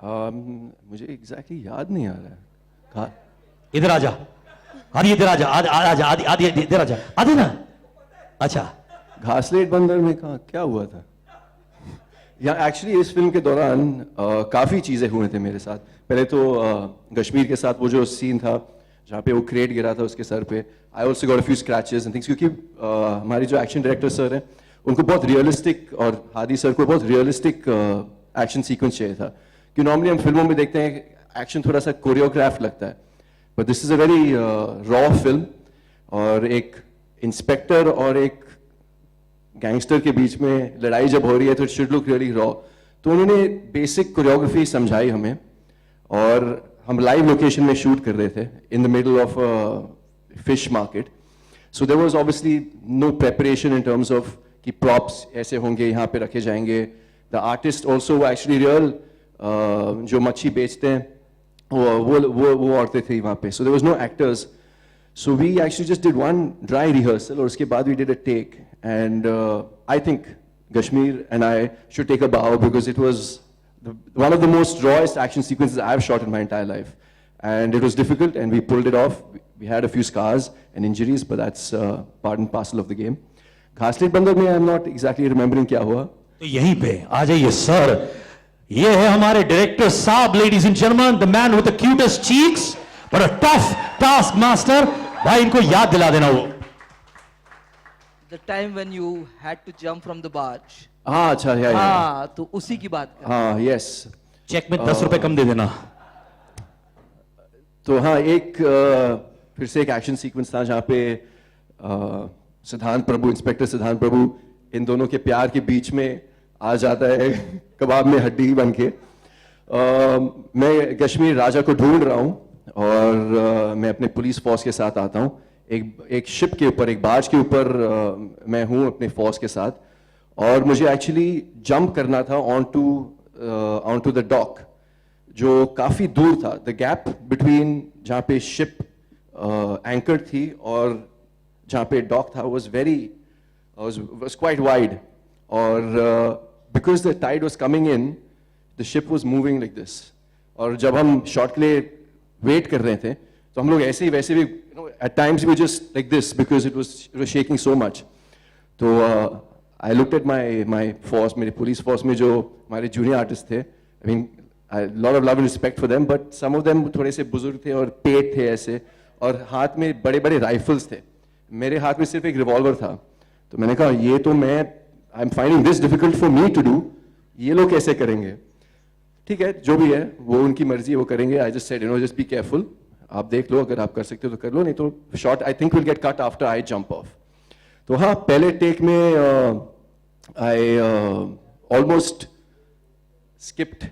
मुझे एग्जैक्टली याद नहीं आ रहा है। कहा इधर आजा, आदि इधर आजा, आदि आजा, आदि आदि इधर आजा, आदि ना। अच्छा, घासलेट बंदर में कहा क्या हुआ था? या एक्चुअली इस फिल्म के दौरान काफ़ी चीज़ें हुए थे मेरे साथ। पहले तो कश्मीर के साथ वो जो सीन था जहाँ पे वो क्रेट गिरा था उसके सर पे, I also got a few scratches and things, क्योंकि हमारी जो एक्शन डायरेक्टर सर हैं उनको बहुत रियलिस्टिक, और हादी सर को बहुत रियलिस्टिक एक्शन सीक्वेंस चाहिए था। कि नॉर्मली हम फिल्मों में देखते हैं एक्शन थोड़ा सा कोरियोग्राफ लगता है, but this is a very raw film. और एक इंस्पेक्टर और एक गैंगस्टर के बीच में लड़ाई जब हो रही है तो it should look really raw. तो उन्होंने बेसिक कोरियोग्राफी समझाई हमें, और हम लाइव लोकेशन में शूट कर रहे थे in the middle of fish market. So there was obviously no preparation in terms of कि प्रॉप्स ऐसे होंगे, यहाँ पे रखे जाएंगे। The artist also actually real जो मच्छी बेचते हैं वो औरतें थी वहाँ पे। So there was no actors, so we actually just did one dry rehearsal, और उसके बाद we did a take, and I think Kashmir and I should take a bow because it was one of the most rawest action sequences I've shot in my entire life, and it was difficult and we pulled it off. We had a few scars and injuries, but that's part and parcel of the game. घासलेट बंदर में I'm not exactly remembering क्या हुआ। तो यहीं पे आ जाइए sir, ये है हमारे डायरेक्टर साहब, ladies and gentleman, the man with the cutest cheeks but a tough task master. भाई इनको याद दिला देना वो The time when you had to jump from the barge. हाँ अच्छा है, हाँ, तो उसी की बात कर। हाँ यस। चेक में 10 रुपए कम दे देना। तो हाँ, एक फिर से एक एक्शन सीक्वेंस था जहाँ पे सिद्धांत प्रभु, इंस्पेक्टर सिद्धांत प्रभु इन दोनों के प्यार के बीच में आ जाता है कबाब में हड्डी बन के। मैं कश्मीर राजा को ढूंढ रहा हूँ, और मैं अपने पुलिस फोर्स के साथ आता हूँ। एक शिप के ऊपर, एक बाज के ऊपर मैं हूँ अपने फोर्स के साथ, और मुझे एक्चुअली जंप करना था ऑन टू द डॉक जो काफ़ी दूर था। द गैप बिटवीन जहाँ पे शिप एंकर थी और जहाँ पे डॉक था was quite wide, और because the tide was coming in, the ship was moving like this। और जब हम शॉट के लिए वेट कर रहे थे तो हम लोग ऐसे ही वैसे भी at times we just like this because it was shaking so much। तो I looked at my force, मेरी पुलिस फोर्स में जो हमारे जूनियर आर्टिस्ट थे, I mean a lot of love and respect for them, but some of them थोड़े से बुजुर्ग थे और पेट थे ऐसे, और हाथ में बड़े बड़े राइफल्स थे। मेरे हाथ में सिर्फ एक रिवॉल्वर था। तो मैंने कहा ये तो मैं I am finding this difficult for me to do, ये लोग कैसे करेंगे? ठीक है, जो भी है वो उनकी मर्जी है, वो करेंगे। I just said just be careful, आप देख लो, अगर आप कर सकते हो तो कर लो, नहीं तो shot I think will get cut after I jump off. तो हाँ, पहले टेक में I almost skipped,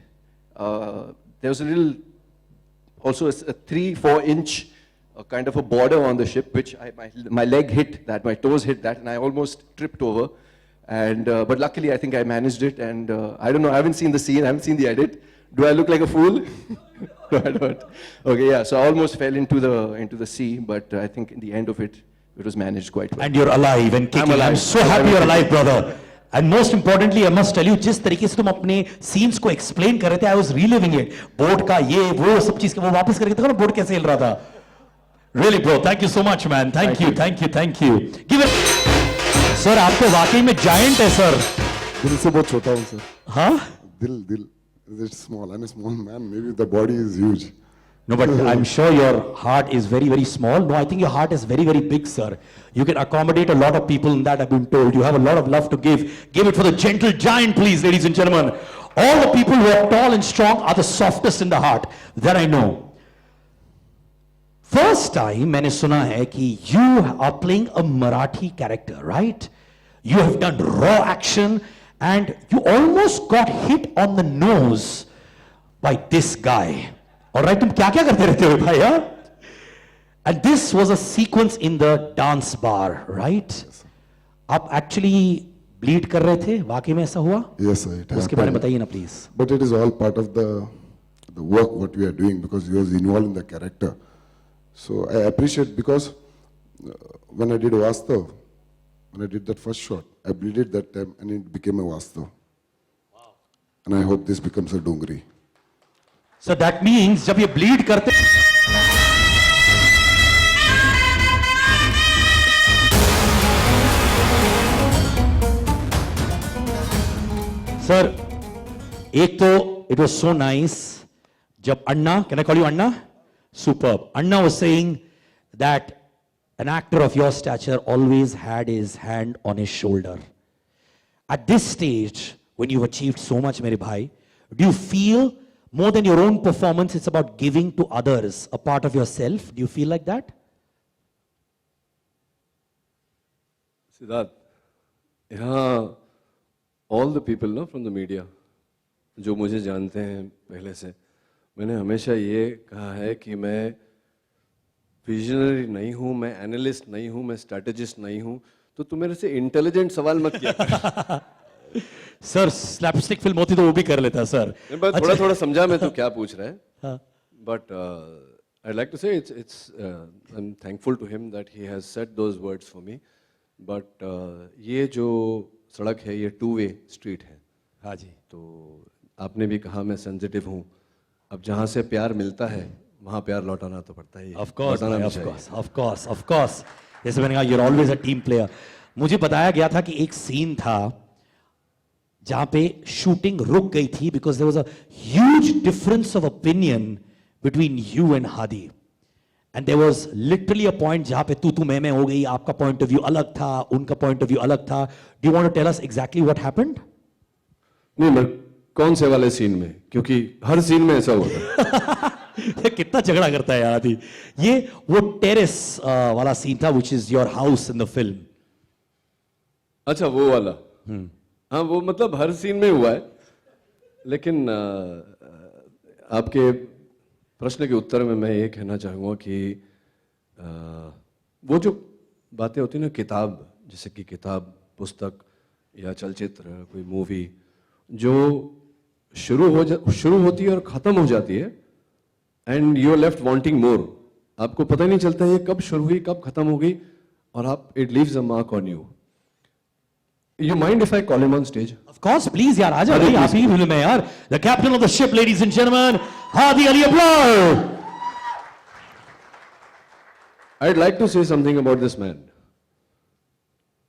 there was a little also a 3-4 inch kind of a border on the ship, which my leg hit that, my toes hit that, and I almost tripped over. And but luckily I think I managed it, and I don't know, I haven't seen the scene, I haven't seen the edit. Do I look like a fool? No, I don't. Okay, yeah, so I almost fell into the sea, but I think in the end of it, it was managed quite well. And you're alive and kicking. I'm so happy you're alive, brother. And most importantly, I must tell you, जिस तरीके से तुम अपने scenes को explain कर रहे थे, I was reliving it. Board का ये वो सब चीज वो वापस करके देखो ना, बोर्ड कैसे हिल रहा था। Really, bro, thank you so much, man. Thank you. Give it. Sir, आपको वाकई में giant है, sir. दिल से बहुत छोटा हूँ सर। हाँ? दिल it's small. I'm a small man. Maybe the body is huge. No, but I'm sure your heart is very, very small. No, I think your heart is very, very big, sir. You can accommodate a lot of people in that, I've been told. You have a lot of love to give. Give it for the gentle giant, please, ladies and gentlemen. All the people who are tall and strong are the softest in the heart. That I know. First time मैंने सुना है कि you are playing a Marathi character, right? You have done raw action and you almost got hit on the nose by this guy. Alright, तुम क्या क्या करते रहते हो भाई, हाँ? And this was a sequence in the dance bar, right? आप actually bleed कर रहे थे, वाकई में ऐसा हुआ? Yes, sir. It उसके बारे में happened. बताइए ना please. But it is all part of the work what we are doing because he was involved in the character. So I appreciate because when I did Vastav, when I did that first shot, I bleeded that time and it became a Vastav. Wow. And I hope this becomes a Dungri. So that means जब ये bleed करते Sir, एक तो it was so nice जब अन्ना, can I call you Anna? Superb. Anna was saying that an actor of your stature always had his hand on his shoulder. At this stage, when you've achieved so much, mere bhai, do you feel more than your own performance, it's about giving to others a part of yourself? Do you feel like that? Siddharth, यहाँ all the people ना from the media जो मुझे जानते हैं पहले से, मैंने हमेशा ये कहा है कि मैं विजनरी नहीं हूँ, मैं एनालिस्ट नहीं हूँ, मैं स्ट्रैटेजिस्ट नहीं हूँ, तो तू मेरे से इंटेलिजेंट सवाल मत किया कर। सर स्लैपस्टिक फिल्म होती तो वो भी कर लेता सर। मैं थोड़ा थोड़ा समझा मैं तू क्या पूछ रहा है, but I'd like to say it's I'm thankful to him that he has said those words for me, but ये जो सड़क है ये टू वे स्ट्रीट है। हाँ जी। तो आपने भी कहा मैं सेंसिटिव हूँ, अब जहाँ से प्यार मिलता है वहाँ प्यार लौटाना तो पड़ता ही है। Of course, लौटाना भी of चाहिए। course, of course, of course. जैसे मैंने कहा, you're always a team player. मुझे बताया गया था कि एक सीन था जहां पे शूटिंग रुक गई थी because there was a huge difference of opinion between you and Hadi. And there was literally a point जहां पे तू मैं हो गई, आपका point of view अलग था, उनका point of view अलग था. Do you want to tell us exactly what happened? नहीं, मैं कौन से वाले सीन में, क्योंकि हर सीन में ऐसा होता है। कितना झगड़ा करता है यार आदि। ये वो टेरेस वाला सीन था which is your house in the film. अच्छा वो वाला, हाँ वो मतलब हर सीन में हुआ है, लेकिन आपके प्रश्न के उत्तर में मैं ये कहना चाहूँगा कि वो जो बातें होती हैं ना, किताब, जैसे कि किताब, पुस्तक या चलचित्र, कोई मूवी जो शुरू होती है और ख़त्म हो जाती है, and you are left wanting more, आपको पता ही नहीं चलता ये कब शुरू हुई कब ख़त्म हो गई, और आप it leaves a mark on you. You mind if I call him on stage? Of course, please यार, आजा भाई, आप ही फिल्म है यार। The captain of the ship, ladies and gentlemen, Hadi Ali Abrar. I'd like to say something about this man.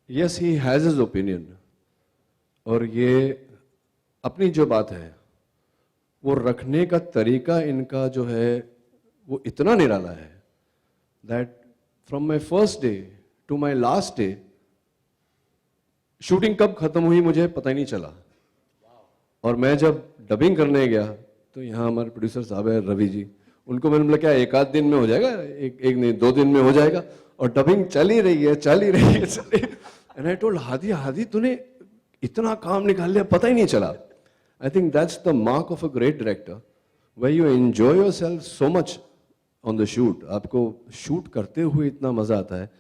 Yes, he has his opinion. और ये अपनी जो बात है वो रखने का तरीका इनका जो है वो इतना निराला है that from my first day to my last day shooting कब खत्म हुई मुझे पता ही नहीं चला। और मैं जब डबिंग करने गया तो यहाँ हमारे प्रोड्यूसर साहब है रवि जी, उनको मैंने बोला क्या एक आध दिन में हो जाएगा, एक नहीं 2 दिन में हो जाएगा, और डबिंग चल ही रही है। एंड आई टोल्ड हादी तूने इतना काम निकाल लिया पता ही नहीं चला। I think that's the mark of a great director, where you enjoy yourself so much on the shoot. आपको शूट करते हुए इतना मजा आता है,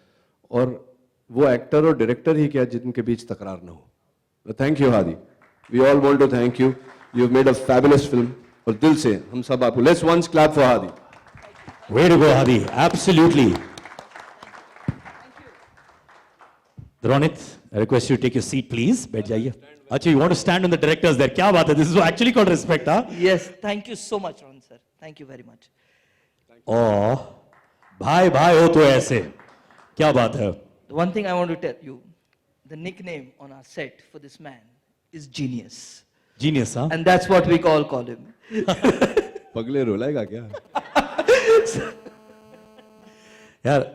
और वो एक्टर और डायरेक्टर ही क्या जिनके बीच तकरार ना हो। Thank you Hadi, we all want to thank you, you have made a fabulous film, और दिल से हम सब आपको let's once clap for Hadi. Way to go, Hadi. Absolutely. Ronit, I request you to take your seat, please. बैठ जाइए। अच्छा, you want to stand on the directors there? क्या बात है? This is actually called respect, huh? Yes, thank you so much, Ron sir. Thank you very much. Oh, भाई हो तो ऐसे, क्या बात है? The one thing I want to tell you, the nickname on our set for this man is Genius. Genius, huh? And that's what we call him. पगले रुलाएगा क्या? यार,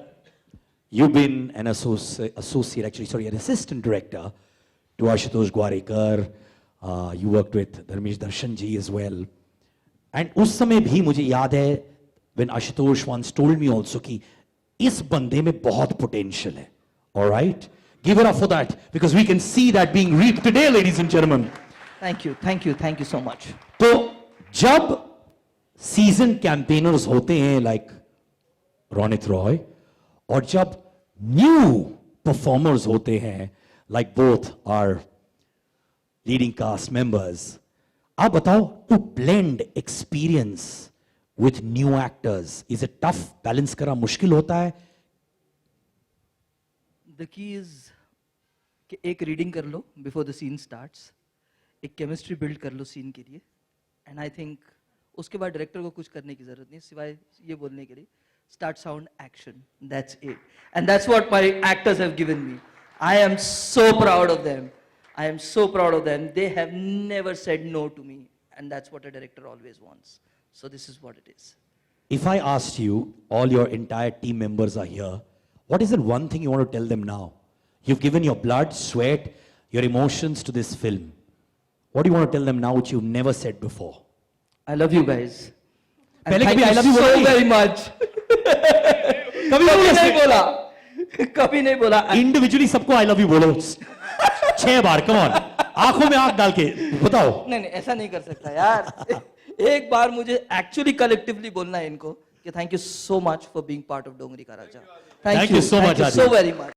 you've been an associate, actually, sorry, an assistant director to Ashutosh Gwarekar. You worked with Dharmesh Darshan ji as well. And उस समय भी मुझे याद है when Ashutosh once told me also कि इस बंदे में बहुत potential है. All right? Give it up for that, because we can see that being reaped today, ladies and gentlemen. Thank you so much. तो जब seasoned campaigners होते हैं like Ronit Roy, और जब new performers होते हैं like both our leading cast members, आप बताओ, to blend experience with new actors, is it tough? Balance करना मुश्किल होता है? The key is कि एक रीडिंग कर लो before the scene starts, एक केमिस्ट्री बिल्ड कर लो सीन के लिए, एंड आई थिंक उसके बाद डायरेक्टर को कुछ करने की जरूरत नहीं सिवाय ये बोलने के लिए start sound action that's it and that's what my actors have given me I am so proud of them I am so proud of them. They have never said no to me. And that's what a director always wants. So this is what it is. If I asked you, all your entire team members are here, what is the one thing you want to tell them now? You've given your blood, sweat, your emotions to this film. What do you want to tell them now which you've never said before? I love you guys. And पहले thank कभी I you love you so बोला नहीं? very much. कभी कभी नहीं बोला? बोला. कभी नहीं बोला. Individually सबको I love you बोलो. 6 बार, come on. आंखों में आंख डाल के बताओ. नहीं नहीं ऐसा नहीं कर सकता यार. एक बार मुझे एक्चुअली कलेक्टिवली बोलना है इनको कि thank you so much for being part of Dongri का Raja. Thank you so much, so Adi. very much.